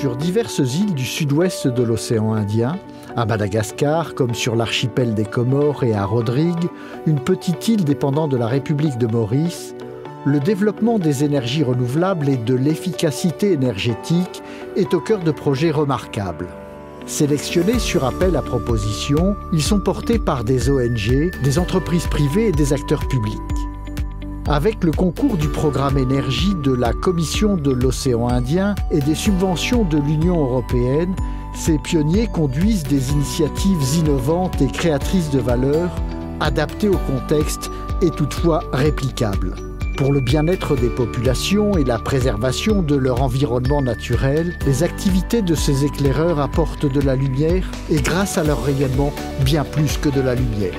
Sur diverses îles du sud-ouest de l'océan Indien, à Madagascar comme sur l'archipel des Comores et à Rodrigue, une petite île dépendant de la République de Maurice, le développement des énergies renouvelables et de l'efficacité énergétique est au cœur de projets remarquables. Sélectionnés sur appel à proposition, ils sont portés par des ONG, des entreprises privées et des acteurs publics. Avec le concours du programme énergie de la Commission de l'océan Indien et des subventions de l'Union européenne, ces pionniers conduisent des initiatives innovantes et créatrices de valeur, adaptées au contexte et toutefois réplicables. Pour le bien-être des populations et la préservation de leur environnement naturel, les activités de ces éclaireurs apportent de la lumière et grâce à leur rayonnement, bien plus que de la lumière.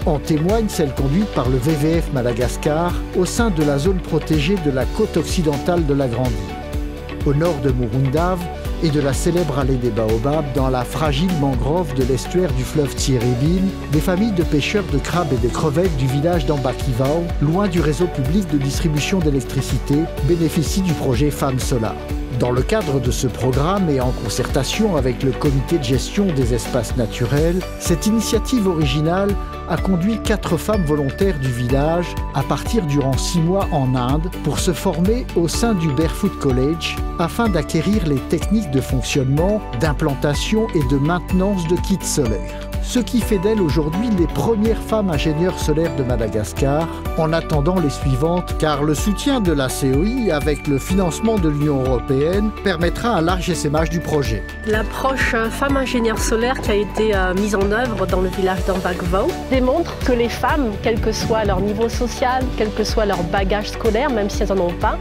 En témoigne celle conduite par le WWF Madagascar au sein de la zone protégée de la côte occidentale de la Grande Île. Au nord de Murundave et de la célèbre allée des Baobabs, dans la fragile mangrove de l'estuaire du fleuve Tsiribine, des familles de pêcheurs de crabes et de crevettes du village d'Ambakivao, loin du réseau public de distribution d'électricité, bénéficient du projet Femmes Solar. Dans le cadre de ce programme et en concertation avec le comité de gestion des espaces naturels, cette initiative originale a conduit 4 femmes volontaires du village à partir durant 6 mois en Inde pour se former au sein du Barefoot College afin d'acquérir les techniques de fonctionnement, d'implantation et de maintenance de kits solaires. Ce qui fait d'elles aujourd'hui les premières femmes ingénieures solaires de Madagascar, en attendant les suivantes, car le soutien de la COI avec le financement de l'Union européenne permettra un large essaimage du projet. L'approche femme ingénieure solaire qui a été mise en œuvre dans le village d'Ambakivao démontre que les femmes, quel que soit leur niveau social, quel que soit leur bagage scolaire, même si elles n'en ont pas,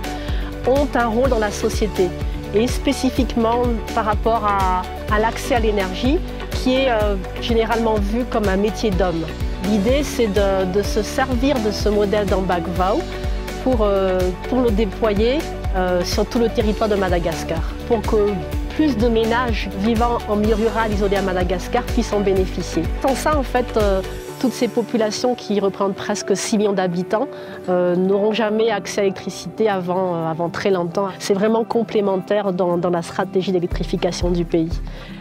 ont un rôle dans la société. Et spécifiquement par rapport à l'accès à l'énergie, qui est généralement vu comme un métier d'homme. L'idée, c'est de se servir de ce modèle d'Ambakivao pour le déployer sur tout le territoire de Madagascar, pour que plus de ménages vivant en milieu rural isolé à Madagascar puissent en bénéficier. Sans ça, en fait, toutes ces populations qui représentent presque 6 millions d'habitants n'auront jamais accès à l'électricité avant très longtemps. C'est vraiment complémentaire dans la stratégie d'électrification du pays.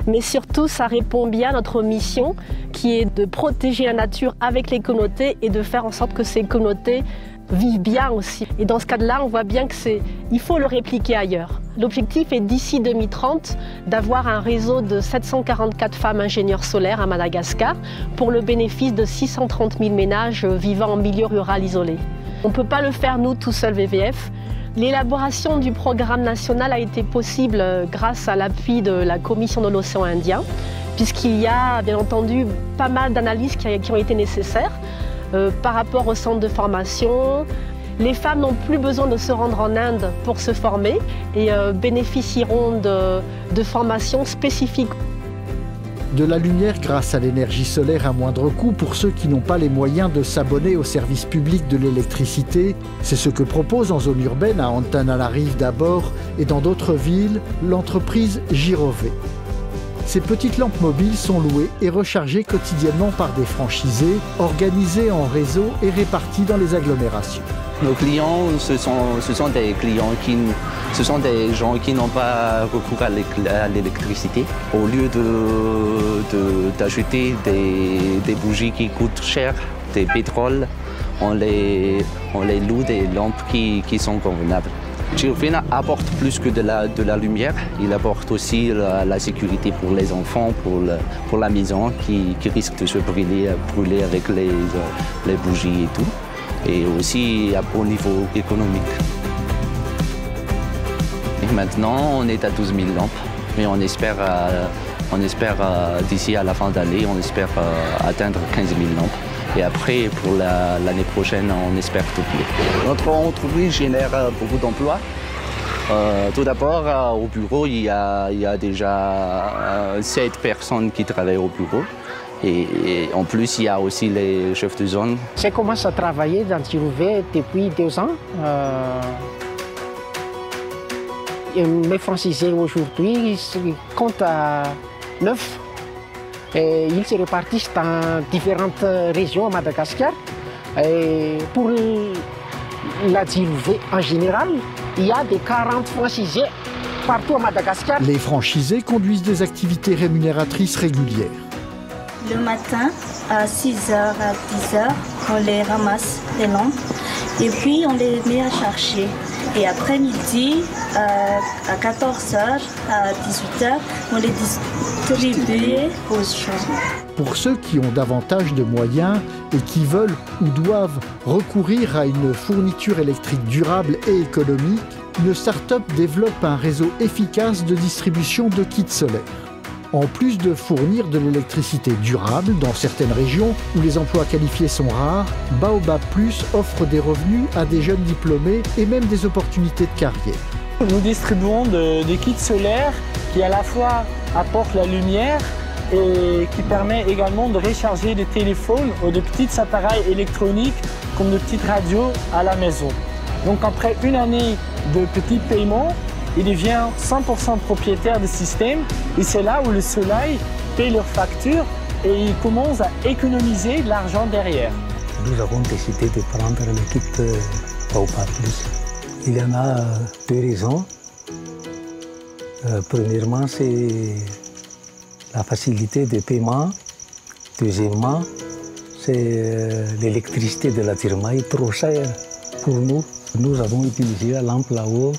Mais surtout, ça répond bien à notre mission qui est de protéger la nature avec les communautés et de faire en sorte que ces communautés vivent bien aussi. Et dans ce cas-là, on voit bien qu'il faut le répliquer ailleurs. L'objectif est d'ici 2030 d'avoir un réseau de 744 femmes ingénieurs solaires à Madagascar pour le bénéfice de 630 000 ménages vivant en milieu rural isolé. On ne peut pas le faire nous tout seuls WWF. L'élaboration du programme national a été possible grâce à l'appui de la Commission de l'océan Indien, puisqu'il y a bien entendu pas mal d'analyses qui ont été nécessaires. Par rapport au centre de formation, les femmes n'ont plus besoin de se rendre en Inde pour se former et bénéficieront de formations spécifiques. De la lumière grâce à l'énergie solaire à moindre coût pour ceux qui n'ont pas les moyens de s'abonner au service public de l'électricité, c'est ce que propose en zone urbaine à Antananarive d'abord et dans d'autres villes l'entreprise Girové. Ces petites lampes mobiles sont louées et rechargées quotidiennement par des franchisés, organisés en réseau et répartis dans les agglomérations. Nos clients, ce sont des clients des gens qui n'ont pas recours à l'électricité. Au lieu d'acheter des bougies qui coûtent cher, des pétroles, on les loue des lampes qui sont convenables. Girové apporte plus que de la lumière, il apporte aussi la sécurité pour les enfants, pour la maison qui risque de se brûler avec les bougies et tout. Et aussi au niveau économique. Et maintenant, on est à 12 000 lampes, mais on espère d'ici à la fin d'année, on espère atteindre 15 000 lampes. Et après, pour l'année prochaine, on espère doubler. Notre entreprise génère beaucoup d'emplois. Tout d'abord, au bureau, il y a déjà 7 personnes qui travaillent au bureau. Et en plus, il y a aussi les chefs de zone. J'ai commencé à travailler dans Girové depuis 2 ans. Mes franchisés aujourd'hui comptent à 9. Et ils se répartissent dans différentes régions à Madagascar. Et pour la Girové en général, il y a des 40 franchisés partout à Madagascar. Les franchisés conduisent des activités rémunératrices régulières. Le matin, à 6h à 10h, on les ramasse, les lampes, et puis on les met à chercher. Et après-midi, à 14h, à 18h, on les distribue aux gens. Pour ceux qui ont davantage de moyens et qui veulent ou doivent recourir à une fourniture électrique durable et économique, une start-up développe un réseau efficace de distribution de kits solaires. En plus de fournir de l'électricité durable dans certaines régions où les emplois qualifiés sont rares, Baobab Plus offre des revenus à des jeunes diplômés et même des opportunités de carrière. Nous distribuons des kits solaires qui à la fois apportent la lumière et qui permet également de recharger des téléphones ou de petits appareils électroniques comme de petites radios à la maison. Donc après une année de petits paiements, il devient 100% propriétaire du système et c'est là où le soleil paye leurs factures et il commence à économiser de l'argent derrière. Nous avons décidé de prendre le kit Baobab Plus. Il y en a deux raisons. Premièrement, c'est la facilité de paiement. Deuxièmement, c'est l'électricité de la Tirma est trop chère pour nous. Nous avons utilisé la lampe là-haut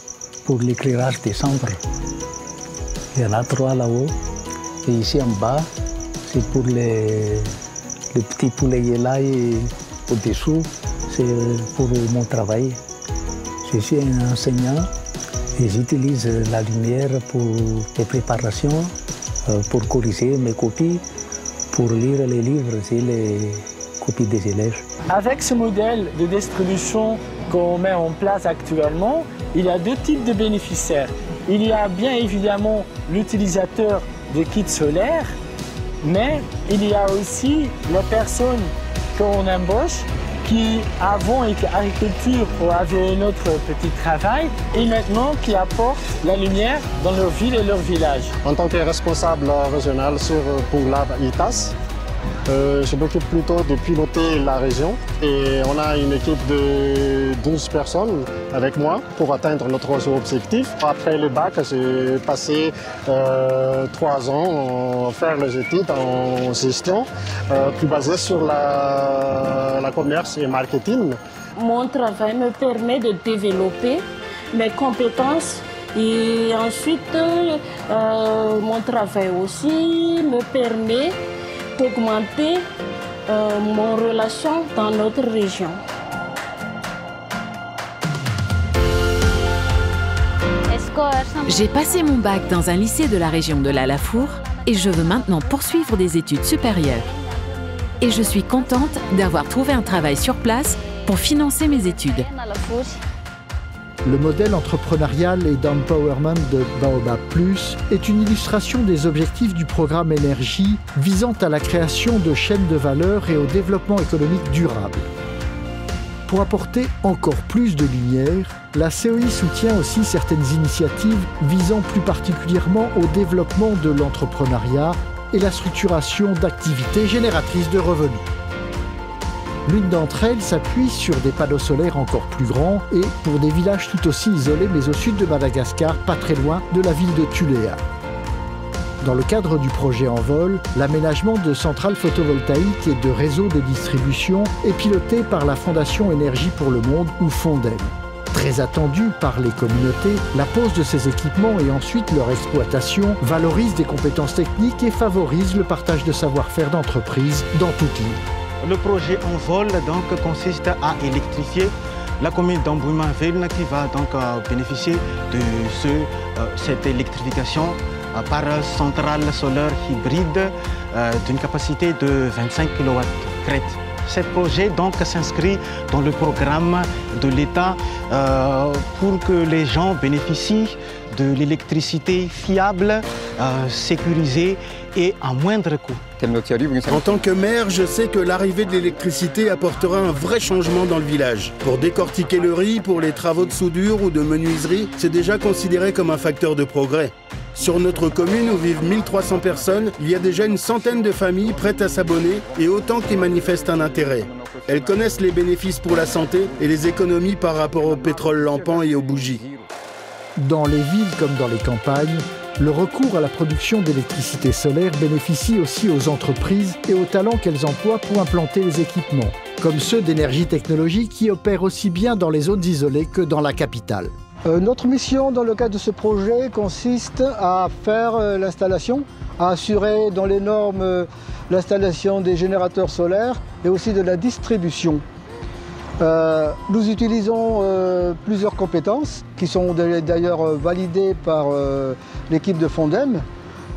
pour l'éclairage des chambres. Il y en a 3 là-haut. Et ici en bas, c'est pour les petits poulaillers là et au-dessous, c'est pour mon travail. Je suis un enseignant et j'utilise la lumière pour les préparations, pour corriger mes copies, pour lire les livres et les copies des élèves. Avec ce modèle de distribution qu'on met en place actuellement, il y a deux types de bénéficiaires. Il y a bien évidemment l'utilisateur de kits solaires, mais il y a aussi les personnes qu'on embauche qui avant étaient agriculture ou avaient un autre petit travail et maintenant qui apportent la lumière dans leur ville et leur village. En tant que responsable régional pour la ITAS, je m'occupe plutôt de piloter la région et on a une équipe de 12 personnes avec moi pour atteindre notre objectif. Après le bac, j'ai passé 3 ans à faire les études en gestion, plus basée sur la commerce et marketing. Mon travail me permet de développer mes compétences et ensuite mon travail aussi me permet d'augmenter mon relation dans notre région. J'ai passé mon bac dans un lycée de la région de l'Alafour et je veux maintenant poursuivre des études supérieures. Et je suis contente d'avoir trouvé un travail sur place pour financer mes études. Le modèle entrepreneurial et d'empowerment de Baobab Plus est une illustration des objectifs du programme Énergie visant à la création de chaînes de valeur et au développement économique durable. Pour apporter encore plus de lumière, la COI soutient aussi certaines initiatives visant plus particulièrement au développement de l'entrepreneuriat et la structuration d'activités génératrices de revenus. L'une d'entre elles s'appuie sur des panneaux solaires encore plus grands et pour des villages tout aussi isolés mais au sud de Madagascar, pas très loin de la ville de Tuléa. Dans le cadre du projet Envol, l'aménagement de centrales photovoltaïques et de réseaux de distribution est piloté par la Fondation Énergie pour le Monde ou Fondem. Très attendue par les communautés, la pose de ces équipements et ensuite leur exploitation valorise des compétences techniques et favorise le partage de savoir-faire d'entreprises dans toute l'île. Le projet Envol donc, consiste à électrifier la commune d'Ambouima-Velna qui va donc bénéficier de cette électrification par centrale solaire hybride d'une capacité de 25 kW crête. Ce projet s'inscrit dans le programme de l'État pour que les gens bénéficient de l'électricité fiable, sécurisée et à moindre coût. En tant que maire, je sais que l'arrivée de l'électricité apportera un vrai changement dans le village. Pour décortiquer le riz, pour les travaux de soudure ou de menuiserie, c'est déjà considéré comme un facteur de progrès. Sur notre commune où vivent 1300 personnes, il y a déjà une centaine de familles prêtes à s'abonner et autant qui manifestent un intérêt. Elles connaissent les bénéfices pour la santé et les économies par rapport au pétrole lampant et aux bougies. Dans les villes comme dans les campagnes, le recours à la production d'électricité solaire bénéficie aussi aux entreprises et aux talents qu'elles emploient pour implanter les équipements, comme ceux d'Énergie Technologies qui opèrent aussi bien dans les zones isolées que dans la capitale. Notre mission dans le cadre de ce projet consiste à faire l'installation, à assurer dans les normes l'installation des générateurs solaires et aussi de la distribution. Nous utilisons plusieurs compétences qui sont d'ailleurs validées par l'équipe de Fondem.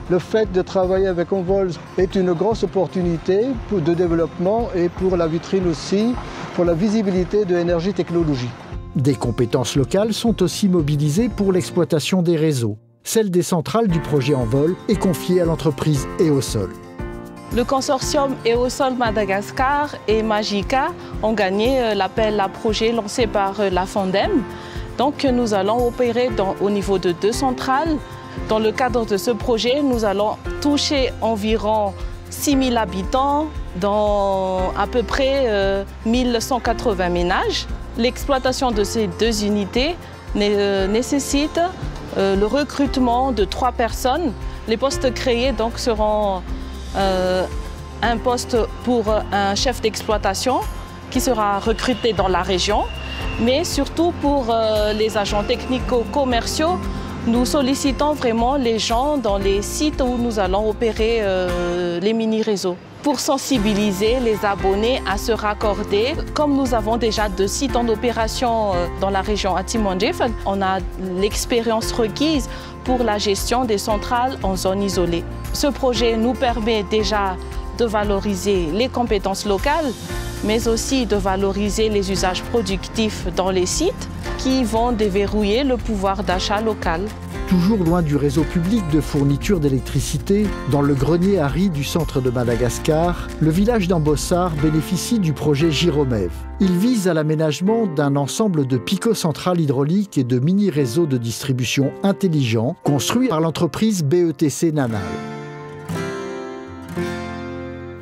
Le fait de travailler avec Envol est une grosse opportunité de développement et pour la vitrine aussi, pour la visibilité de Énergie Technologies. Des compétences locales sont aussi mobilisées pour l'exploitation des réseaux. Celle des centrales du projet Envol est confiée à l'entreprise Eosol. Le consortium Eosol Madagascar et Magica ont gagné l'appel à projet lancé par la Fondem. Donc nous allons opérer au niveau de 2 centrales. Dans le cadre de ce projet, nous allons toucher environ 6 000 habitants dans à peu près 1180 ménages. L'exploitation de ces 2 unités nécessite le recrutement de 3 personnes. Les postes créés donc seront un poste pour un chef d'exploitation qui sera recruté dans la région, mais surtout pour les agents technico-commerciaux. Nous sollicitons vraiment les gens dans les sites où nous allons opérer les mini-réseaux pour sensibiliser les abonnés à se raccorder. Comme nous avons déjà 2 sites en opération dans la région Atimondjef, on a l'expérience requise pour la gestion des centrales en zone isolée. Ce projet nous permet déjà de valoriser les compétences locales, mais aussi de valoriser les usages productifs dans les sites qui vont déverrouiller le pouvoir d'achat local. Toujours loin du réseau public de fourniture d'électricité, dans le grenier Ari du centre de Madagascar, le village d'Ambossar bénéficie du projet Giromev. Il vise à l'aménagement d'un ensemble de picocentrales hydrauliques et de mini-réseaux de distribution intelligents construits par l'entreprise BETC Nanal.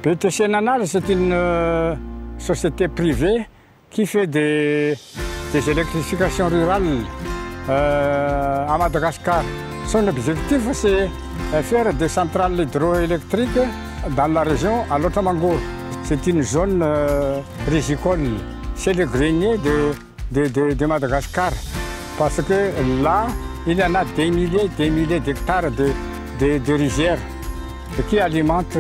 BETC Nanal, c'est une société privée qui fait des électrifications rurales à Madagascar. Son objectif, c'est faire des centrales hydroélectriques dans la région à l'Otamango. C'est une zone rizicolole. C'est le grenier de Madagascar. Parce que là, il y en a des milliers d'hectares de rizières qui alimentent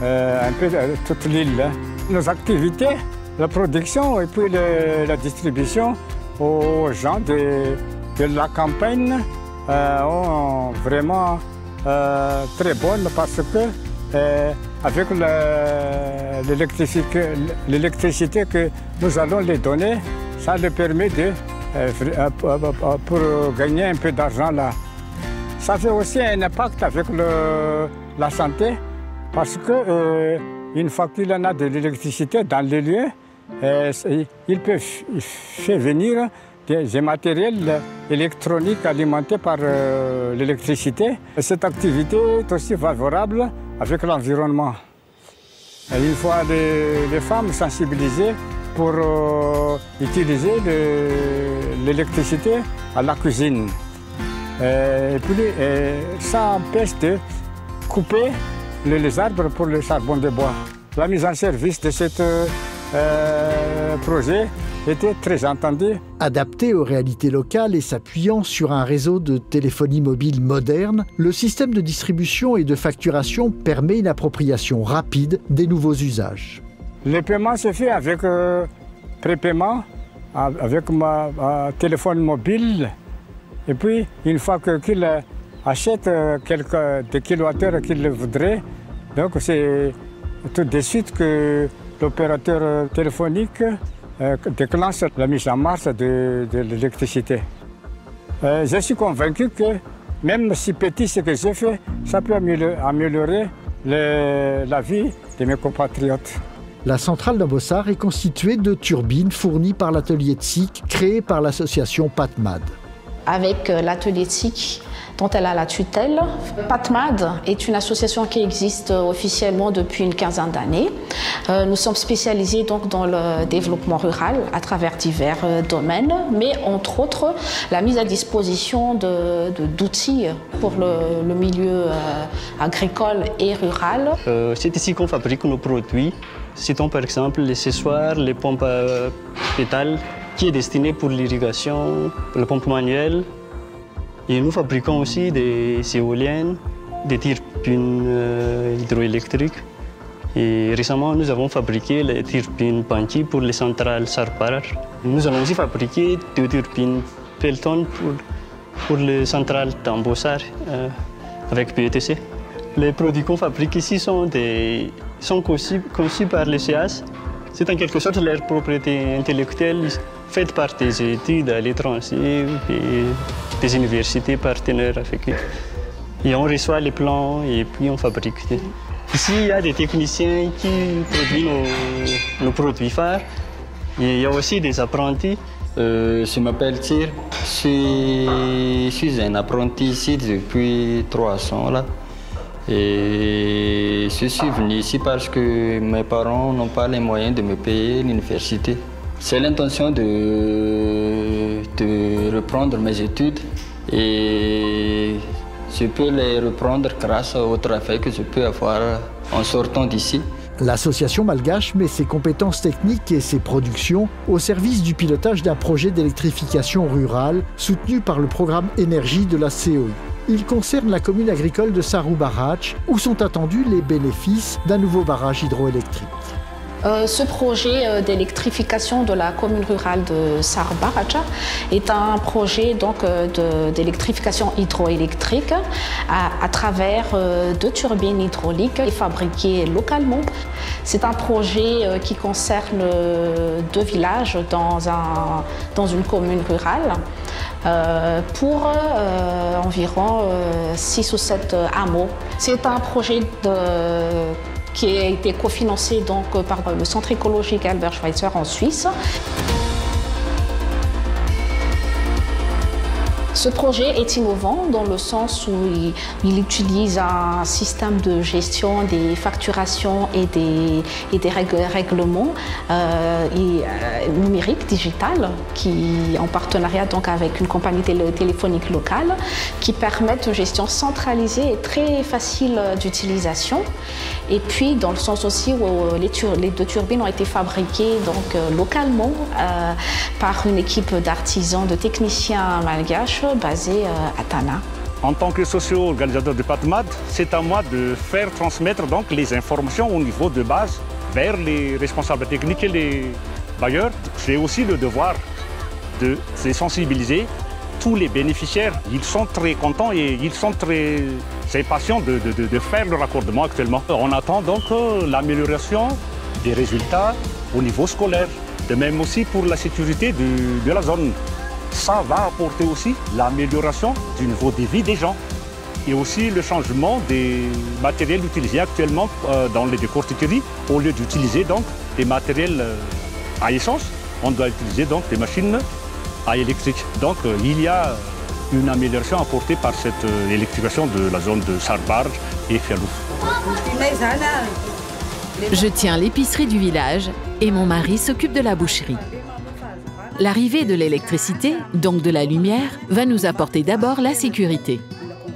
un peu toute l'île. Nos activités, la production et puis la distribution aux gens de la campagne sont vraiment très bonnes parce que avec l'électricité que nous allons les donner, ça leur permet pour gagner un peu d'argent là. Ça fait aussi un impact avec la santé parce que une fois qu'il y en a de l'électricité dans les lieux, ils peuvent faire venir des matériels électroniques alimentés par l'électricité. Cette activité est aussi favorable avec l'environnement. Une fois les femmes sensibilisées pour utiliser l'électricité à la cuisine. Et puis ça empêche de couper les arbres pour le charbon de bois. La mise en service de ce projet était très entendue. Adapté aux réalités locales et s'appuyant sur un réseau de téléphonie mobile moderne, le système de distribution et de facturation permet une appropriation rapide des nouveaux usages. Le paiement se fait avec prépaiement, avec ma téléphone mobile. Et puis, une fois qu'il achète des kilowattheures qu'il voudrait, donc c'est tout de suite que l'opérateur téléphonique déclenche la mise en marche de l'électricité. Je suis convaincu que même si petit ce que j'ai fait, ça peut améliorer la vie de mes compatriotes. La centrale d'Ambossar est constituée de turbines fournies par l'atelier TSIC créé par l'association PATMAD. avec l'atelier TIC dont elle a la tutelle. PATMAD est une association qui existe officiellement depuis une quinzaine d'années. Nous sommes spécialisés donc dans le développement rural à travers divers domaines, mais entre autres la mise à disposition d'outils pour le milieu agricole et rural. C'est ici qu'on fabrique nos produits. Citons par exemple les séchoirs, les pompes à pétales, qui est destiné pour l'irrigation, la pompe manuelle. Et nous fabriquons aussi des éoliennes, des turbines hydroélectriques. Et récemment, nous avons fabriqué les turbines Panchi pour les centrales Sarpar. Nous allons aussi fabriquer deux turbines Pelton pour les centrales Tambosar avec PETC. Les produits qu'on fabrique ici sont conçus par les CEAS. C'est en quelque sorte leur propriété intellectuelle faite par des études à l'étranger et des universités partenaires avec eux. Et on reçoit les plans et puis on fabrique. Ici, il y a des techniciens qui produisent nos produits phares. Et il y a aussi des apprentis. Je m'appelle Thir. Je suis un apprenti ici depuis 3 ans. Là. Et je suis venu ici parce que mes parents n'ont pas les moyens de me payer l'université. C'est l'intention de reprendre mes études et je peux les reprendre grâce au travail que je peux avoir en sortant d'ici. L'association malgache met ses compétences techniques et ses productions au service du pilotage d'un projet d'électrification rurale soutenu par le programme énergie de la COI. Il concerne la commune agricole de Saru-Barach où sont attendus les bénéfices d'un nouveau barrage hydroélectrique. Ce projet d'électrification de la commune rurale de Saru-Barach est un projet d'électrification hydroélectrique à travers 2 turbines hydrauliques fabriquées localement. C'est un projet qui concerne 2 villages dans une commune rurale pour environ 6 ou 7 hameaux. C'est un projet qui a été cofinancé par le Centre écologique Albert Schweitzer en Suisse. Ce projet est innovant dans le sens où il utilise un système de gestion des facturations et des règlements numériques, digital, en partenariat avec une compagnie téléphonique locale, qui permettent une gestion centralisée et très facile d'utilisation. Et puis dans le sens aussi où les 2 turbines ont été fabriquées localement par une équipe d'artisans, de techniciens malgaches basée à Tana. En tant que socio-organisateur de PATMAD, c'est à moi de faire transmettre les informations au niveau de base vers les responsables techniques et les bailleurs. J'ai aussi le devoir de les sensibiliser. Tous les bénéficiaires, ils sont très contents et ils sont très impatients de faire le raccordement actuellement. On attend donc l'amélioration des résultats au niveau scolaire. De même aussi pour la sécurité de la zone. Ça va apporter aussi l'amélioration du niveau de vie des gens et aussi le changement des matériels utilisés actuellement dans les décortiqueries. Au lieu d'utiliser des matériels à essence, on doit utiliser des machines à électrique. Donc il y a une amélioration apportée par cette électrification de la zone de Sarbar et Fialouf. Je tiens l'épicerie du village et mon mari s'occupe de la boucherie. L'arrivée de l'électricité, donc de la lumière, va nous apporter d'abord la sécurité.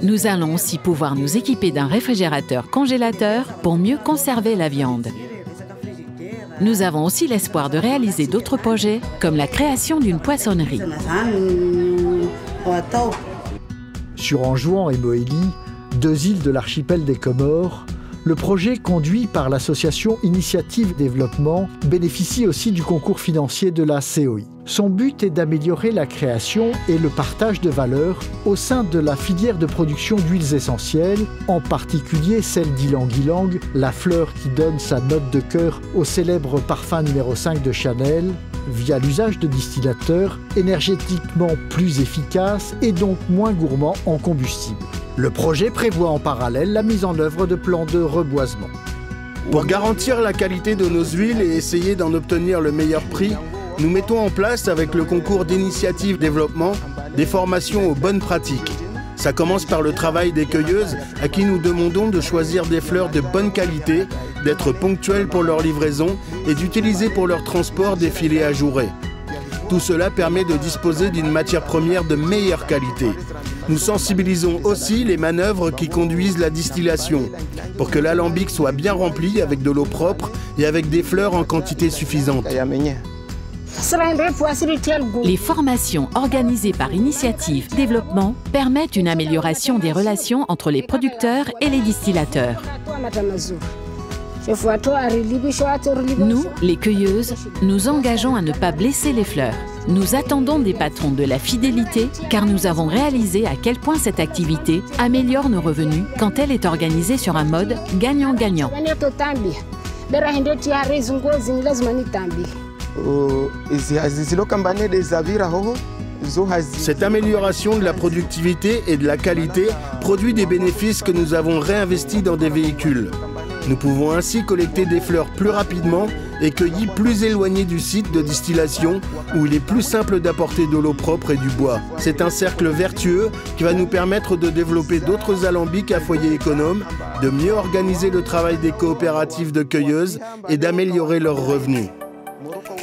Nous allons aussi pouvoir nous équiper d'un réfrigérateur congélateur pour mieux conserver la viande. Nous avons aussi l'espoir de réaliser d'autres projets, comme la création d'une poissonnerie. Sur Anjouan et Mohéli, 2 îles de l'archipel des Comores, le projet conduit par l'association Initiative Développement bénéficie aussi du concours financier de la COI. Son but est d'améliorer la création et le partage de valeur au sein de la filière de production d'huiles essentielles, en particulier celle d'ylang-ylang, la fleur qui donne sa note de cœur au célèbre parfum numéro 5 de Chanel, via l'usage de distillateurs énergétiquement plus efficaces et donc moins gourmands en combustible. Le projet prévoit en parallèle la mise en œuvre de plans de reboisement. Pour garantir la qualité de nos huiles et essayer d'en obtenir le meilleur prix, nous mettons en place avec le concours d'Initiative Développement des formations aux bonnes pratiques. Ça commence par le travail des cueilleuses à qui nous demandons de choisir des fleurs de bonne qualité, d'être ponctuelles pour leur livraison et d'utiliser pour leur transport des filets ajourés. Tout cela permet de disposer d'une matière première de meilleure qualité. Nous sensibilisons aussi les manœuvres qui conduisent la distillation pour que l'alambic soit bien rempli avec de l'eau propre et avec des fleurs en quantité suffisante. Les formations organisées par Initiative Développement permettent une amélioration des relations entre les producteurs et les distillateurs. Nous, les cueilleuses, nous engageons à ne pas blesser les fleurs. Nous attendons des patrons de la fidélité car nous avons réalisé à quel point cette activité améliore nos revenus quand elle est organisée sur un mode gagnant-gagnant. Cette amélioration de la productivité et de la qualité produit des bénéfices que nous avons réinvestis dans des véhicules. Nous pouvons ainsi collecter des fleurs plus rapidement et cueillies plus éloignées du site de distillation où il est plus simple d'apporter de l'eau propre et du bois. C'est un cercle vertueux qui va nous permettre de développer d'autres alambics à foyer économe, de mieux organiser le travail des coopératives de cueilleuses et d'améliorer leurs revenus.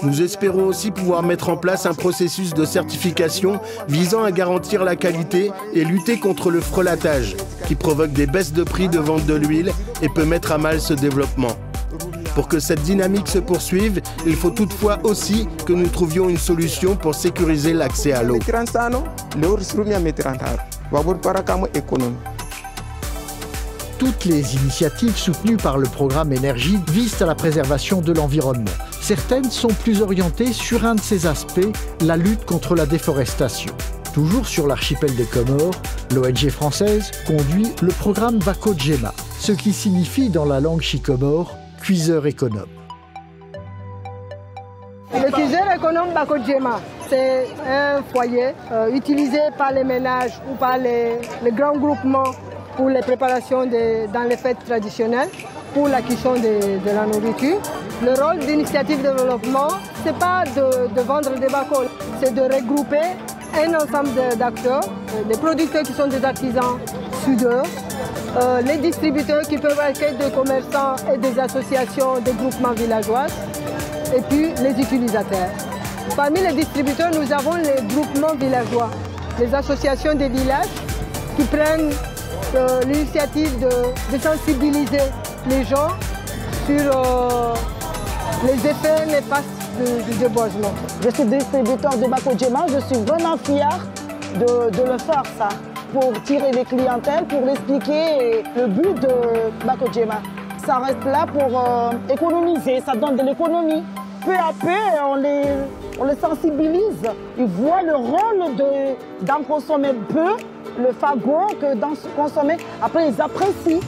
Nous espérons aussi pouvoir mettre en place un processus de certification visant à garantir la qualité et lutter contre le frelatage, qui provoque des baisses de prix de vente de l'huile et peut mettre à mal ce développement. Pour que cette dynamique se poursuive, il faut toutefois aussi que nous trouvions une solution pour sécuriser l'accès à l'eau. Toutes les initiatives soutenues par le programme Énergie visent à la préservation de l'environnement. Certaines sont plus orientées sur un de ces aspects, la lutte contre la déforestation. Toujours sur l'archipel des Comores, l'ONG française conduit le programme Bakojema, ce qui signifie dans la langue chicomore « cuiseur économe ». Le cuiseur économe Bakojema, c'est un foyer utilisé par les ménages ou par les grands groupements pour les préparations dans les fêtes traditionnelles, pour la cuisson de la nourriture. Le rôle d'Initiative Développement, ce n'est pas de vendre des bacoles, c'est de regrouper un ensemble d'acteurs, des producteurs qui sont des artisans soudeurs, les distributeurs qui peuvent être des commerçants et des associations, des groupements villageois, et puis les utilisateurs. Parmi les distributeurs, nous avons les groupements villageois, les associations des villages qui prennent l'initiative de sensibiliser les gens sur les effets néfastes du déboisement. Je suis distributeur de Bakojema, je suis vraiment fière de le faire ça, pour tirer les clientèles, pour expliquer le but de Bakojema. Ça reste là pour économiser, ça donne de l'économie. Peu à peu, on les sensibilise. Ils voient le rôle d'en consommer peu, le fagot que d'en consommer. Après, ils apprécient.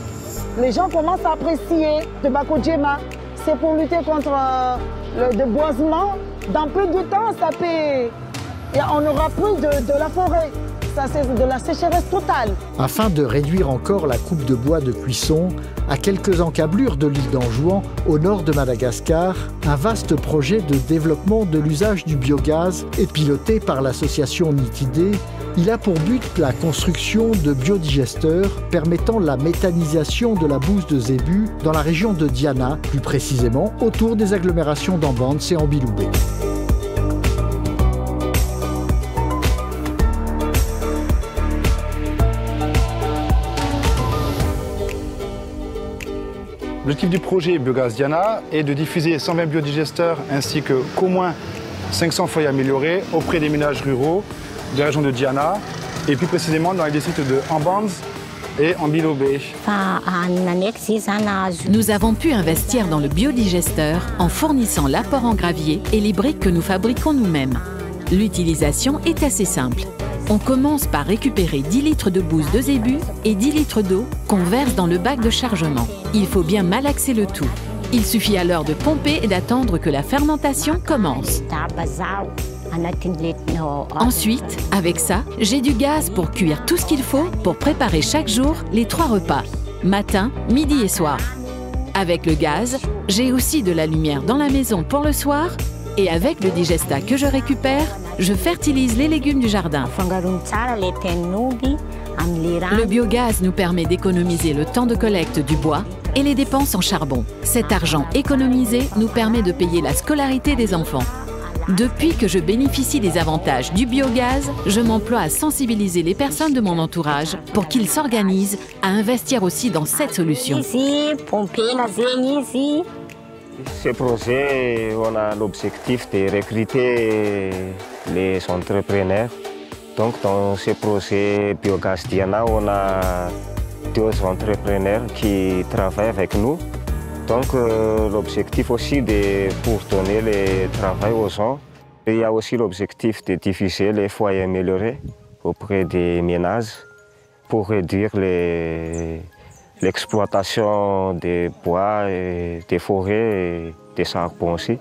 Les gens commencent à apprécier le Bakojema. C'est pour lutter contre le déboisement. Dans peu de temps, ça peut... Et on n'aura plus de la forêt. Ça, c'est de la sécheresse totale. Afin de réduire encore la coupe de bois de cuisson, à quelques encablures de l'île d'Anjouan, au nord de Madagascar, un vaste projet de développement de l'usage du biogaz est piloté par l'association Nitidé. Il a pour but la construction de biodigesteurs permettant la méthanisation de la bouse de zébu dans la région de Diana, plus précisément autour des agglomérations d'Ambance et Ambiloubé. L'objectif du projet Biogaz Diana est de diffuser 120 biodigesteurs ainsi qu'au moins 500 foyers améliorés auprès des ménages ruraux de la région de Diana et plus précisément dans les districts de Ambance et Ambiloubé. Nous avons pu investir dans le biodigesteur en fournissant l'apport en gravier et les briques que nous fabriquons nous-mêmes. L'utilisation est assez simple. On commence par récupérer 10 litres de bouse de zébu et 10 litres d'eau qu'on verse dans le bac de chargement. Il faut bien malaxer le tout. Il suffit alors de pomper et d'attendre que la fermentation commence. Ensuite, avec ça, j'ai du gaz pour cuire tout ce qu'il faut pour préparer chaque jour les 3 repas, matin, midi et soir. Avec le gaz, j'ai aussi de la lumière dans la maison pour le soir et avec le digesta que je récupère, je fertilise les légumes du jardin. Le biogaz nous permet d'économiser le temps de collecte du bois et les dépenses en charbon. Cet argent économisé nous permet de payer la scolarité des enfants. Depuis que je bénéficie des avantages du biogaz, je m'emploie à sensibiliser les personnes de mon entourage pour qu'ils s'organisent à investir aussi dans cette solution. Ce projet, on a l'objectif de recruter les entrepreneurs. Donc dans ce projet Biogaz Diana, on a 2 entrepreneurs qui travaillent avec nous. Donc l'objectif aussi est pour donner le travail aux gens. Il y a aussi l'objectif de diffuser les foyers améliorés auprès des ménages pour réduire l'exploitation des bois, et des forêts et des charbons aussi.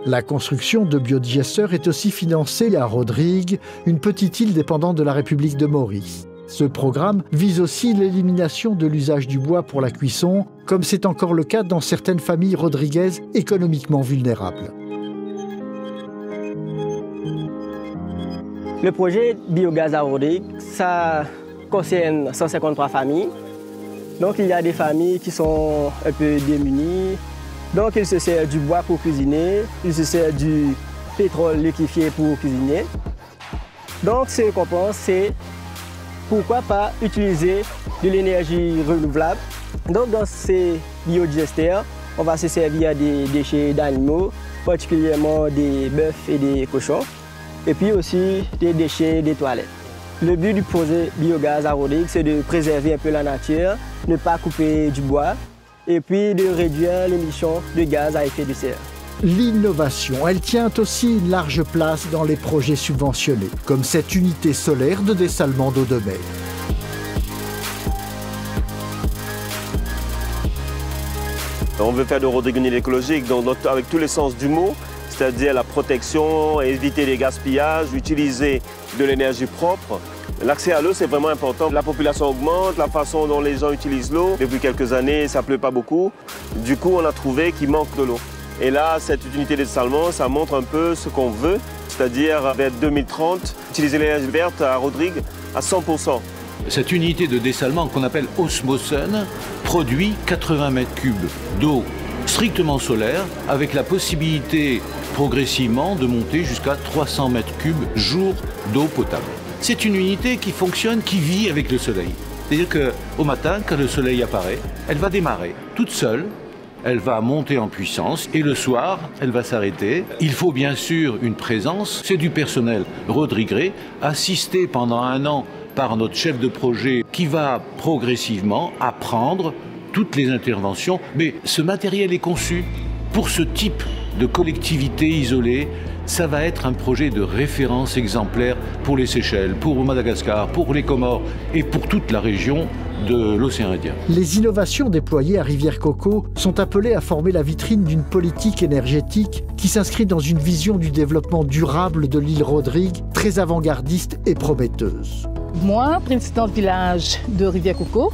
La construction de biodigesteurs est aussi financée à Rodrigue, une petite île dépendante de la République de Maurice. Ce programme vise aussi l'élimination de l'usage du bois pour la cuisson, comme c'est encore le cas dans certaines familles rodriguaises économiquement vulnérables. Le projet Biogaz à Rodrigue, ça concerne 153 familles. Donc il y a des familles qui sont un peu démunies. Donc il se sert du bois pour cuisiner, il se sert du pétrole liquéfié pour cuisiner. Donc ce qu'on pense, c'est pourquoi pas utiliser de l'énergie renouvelable. Donc dans ces biodigesteurs, on va se servir des déchets d'animaux, particulièrement des bœufs et des cochons, et puis aussi des déchets des toilettes. Le but du projet Biogaz à Rodrigue, c'est de préserver un peu la nature, ne pas couper du bois, et puis de réduire l'émission de gaz à effet de serre. L'innovation, elle tient aussi une large place dans les projets subventionnés, comme cette unité solaire de dessalement d'eau de mer. On veut faire de Rodrigue une île écologique avec tous les sens du mot, c'est-à-dire la protection, éviter les gaspillages, utiliser de l'énergie propre. L'accès à l'eau, c'est vraiment important. La population augmente, la façon dont les gens utilisent l'eau. Depuis quelques années, ça ne pleut pas beaucoup. Du coup, on a trouvé qu'il manque de l'eau. Et là, cette unité de dessalement, ça montre un peu ce qu'on veut, c'est-à-dire vers 2030, utiliser l'énergie verte à Rodrigue à 100%. Cette unité de dessalement qu'on appelle Osmosun produit 80 mètres cubes d'eau strictement solaire avec la possibilité progressivement de monter jusqu'à 300 mètres cubes jour d'eau potable. C'est une unité qui fonctionne, qui vit avec le soleil. C'est-à-dire qu'au matin, quand le soleil apparaît, elle va démarrer toute seule. Elle va monter en puissance et le soir, elle va s'arrêter. Il faut bien sûr une présence, c'est du personnel rodriguais, assisté pendant 1 an par notre chef de projet qui va progressivement apprendre toutes les interventions. Mais ce matériel est conçu pour ce type de collectivité isolée. Ça va être un projet de référence exemplaire pour les Seychelles, pour Madagascar, pour les Comores et pour toute la région de l'océan Indien. Les innovations déployées à Rivière-Coco sont appelées à former la vitrine d'une politique énergétique qui s'inscrit dans une vision du développement durable de l'île Rodrigue, très avant-gardiste et prometteuse. Moi, présidente village de Rivière-Coco,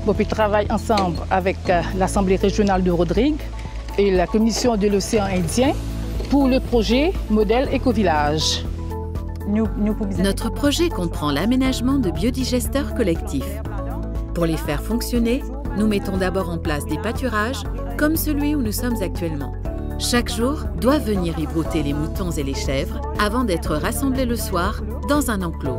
on travaille ensemble avec l'Assemblée régionale de Rodrigue et la Commission de l'océan Indien pour le projet Modèle Éco-Village. Notre projet comprend l'aménagement de biodigesteurs collectifs. Pour les faire fonctionner, nous mettons d'abord en place des pâturages, comme celui où nous sommes actuellement. Chaque jour, doivent venir y brouter les moutons et les chèvres avant d'être rassemblés le soir dans un enclos.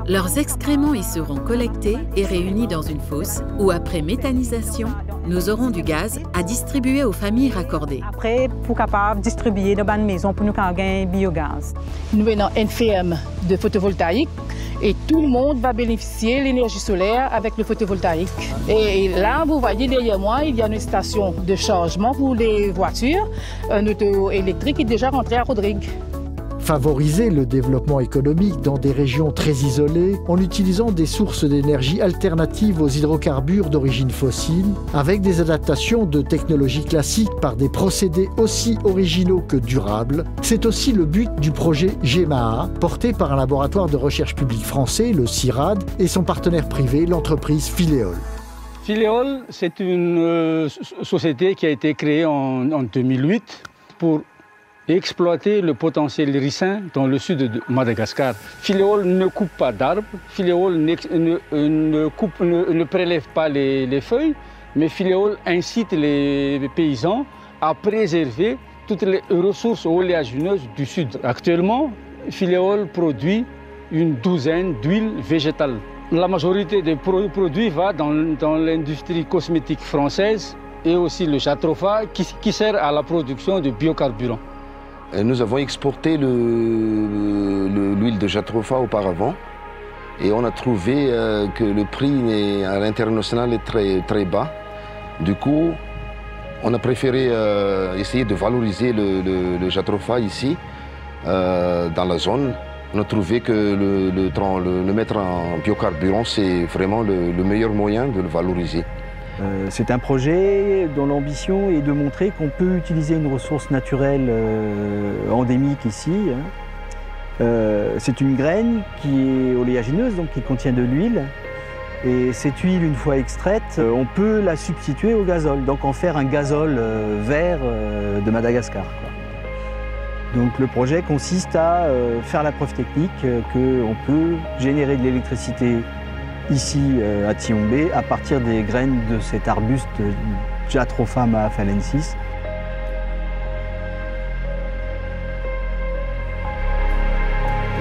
Leurs excréments y seront collectés et réunis dans une fosse où, après méthanisation, nous aurons du gaz à distribuer aux familles raccordées. Après, pour capable distribuer dans une maison pour nous gagner biogaz. Nous venons une ferme de photovoltaïque et tout le monde va bénéficier de l'énergie solaire avec le photovoltaïque. Et là, vous voyez derrière moi, il y a une station de chargement pour les voitures. Un auto électrique est déjà rentré à Rodrigue. Favoriser le développement économique dans des régions très isolées en utilisant des sources d'énergie alternatives aux hydrocarbures d'origine fossile, avec des adaptations de technologies classiques par des procédés aussi originaux que durables, c'est aussi le but du projet GEMAA, porté par un laboratoire de recherche publique français, le CIRAD, et son partenaire privé, l'entreprise Philéol. Philéol, c'est une société qui a été créée en 2008 pour exploiter le potentiel ricin dans le sud de Madagascar. Filéol ne coupe pas d'arbres, Filéol ne prélève pas les feuilles, mais Filéol incite les paysans à préserver toutes les ressources oléagineuses du sud. Actuellement, Filéol produit une douzaine d'huiles végétales. La majorité des produits va dans l'industrie cosmétique française et aussi le jatropha qui sert à la production de biocarburants. Nous avons exporté l'huile de jatropha auparavant et on a trouvé que le prix à l'international est très bas. Du coup, on a préféré essayer de valoriser le jatropha ici, dans la zone. On a trouvé que le mettre en biocarburant, c'est vraiment le meilleur moyen de le valoriser. C'est un projet dont l'ambition est de montrer qu'on peut utiliser une ressource naturelle endémique ici. C'est une graine qui est oléagineuse, donc qui contient de l'huile. Et cette huile, une fois extraite, on peut la substituer au gazole, donc en faire un gazole vert de Madagascar. Donc le projet consiste à faire la preuve technique qu'on peut générer de l'électricité ici à Tsiombe à partir des graines de cet arbuste Jatropha maafalensis.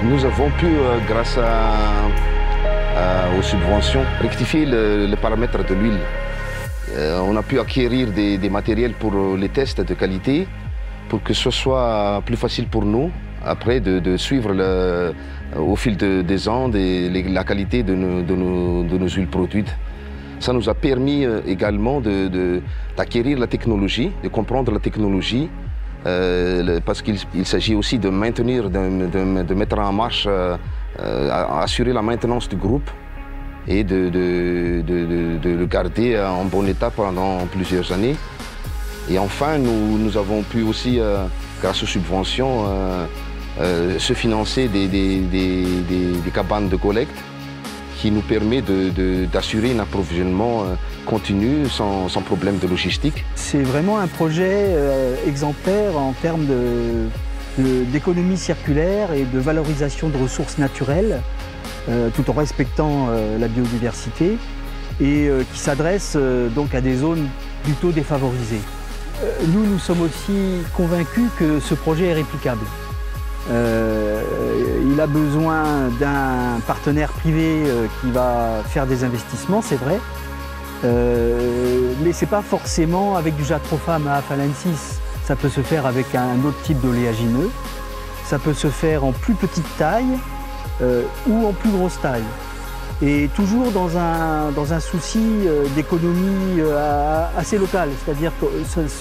Nous avons pu, grâce aux subventions, rectifier le paramètre de l'huile. On a pu acquérir des matériels pour les tests de qualité, pour que ce soit plus facile pour nous, après, de suivre au fil des ans la qualité de nos huiles produites. Ça nous a permis également d'acquérir la technologie, de comprendre la technologie, parce qu'il s'agit aussi de maintenir, de mettre en marche, assurer la maintenance du groupe et de le garder en bon état pendant plusieurs années. Et enfin, nous avons pu aussi, grâce aux subventions, se financer des cabanes de collecte qui nous permet d'assurer un approvisionnement continu sans problème de logistique. C'est vraiment un projet exemplaire en termes d'économie circulaire et de valorisation de ressources naturelles, tout en respectant la biodiversité, et qui s'adresse donc à des zones plutôt défavorisées. Nous sommes aussi convaincus que ce projet est réplicable. Il a besoin d'un partenaire privé qui va faire des investissements, c'est vrai, mais ce n'est pas forcément avec du Jatropha maafalensis. Ça peut se faire avec un autre type d'oléagineux, ça peut se faire en plus petite taille ou en plus grosse taille. Et toujours dans un souci d'économie assez local, c'est-à-dire que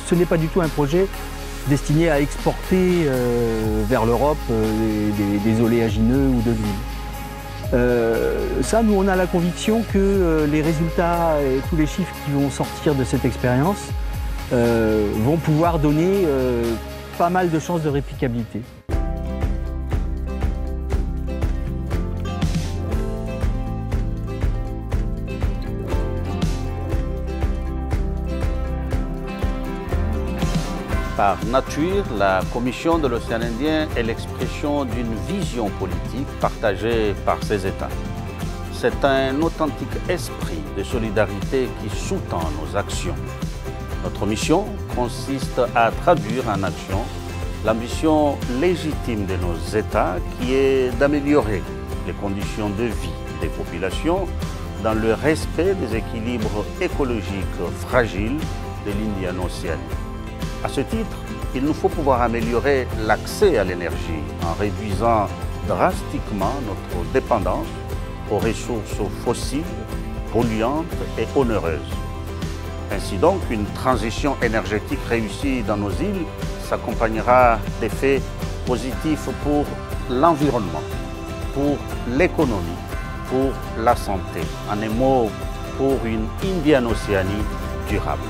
ce n'est pas du tout un projet destiné à exporter vers l'Europe des oléagineux ou de l'huile. Ça, nous, on a la conviction que les résultats et tous les chiffres qui vont sortir de cette expérience vont pouvoir donner pas mal de chances de réplicabilité. Par nature, la Commission de l'océan Indien est l'expression d'une vision politique partagée par ses États. C'est un authentique esprit de solidarité qui sous-tend nos actions. Notre mission consiste à traduire en action l'ambition légitime de nos États qui est d'améliorer les conditions de vie des populations dans le respect des équilibres écologiques fragiles de l'Indian Ocean. À ce titre, il nous faut pouvoir améliorer l'accès à l'énergie en réduisant drastiquement notre dépendance aux ressources fossiles, polluantes et onéreuses. Ainsi donc, une transition énergétique réussie dans nos îles s'accompagnera d'effets positifs pour l'environnement, pour l'économie, pour la santé. En un mot, pour une Indian Océanie durable.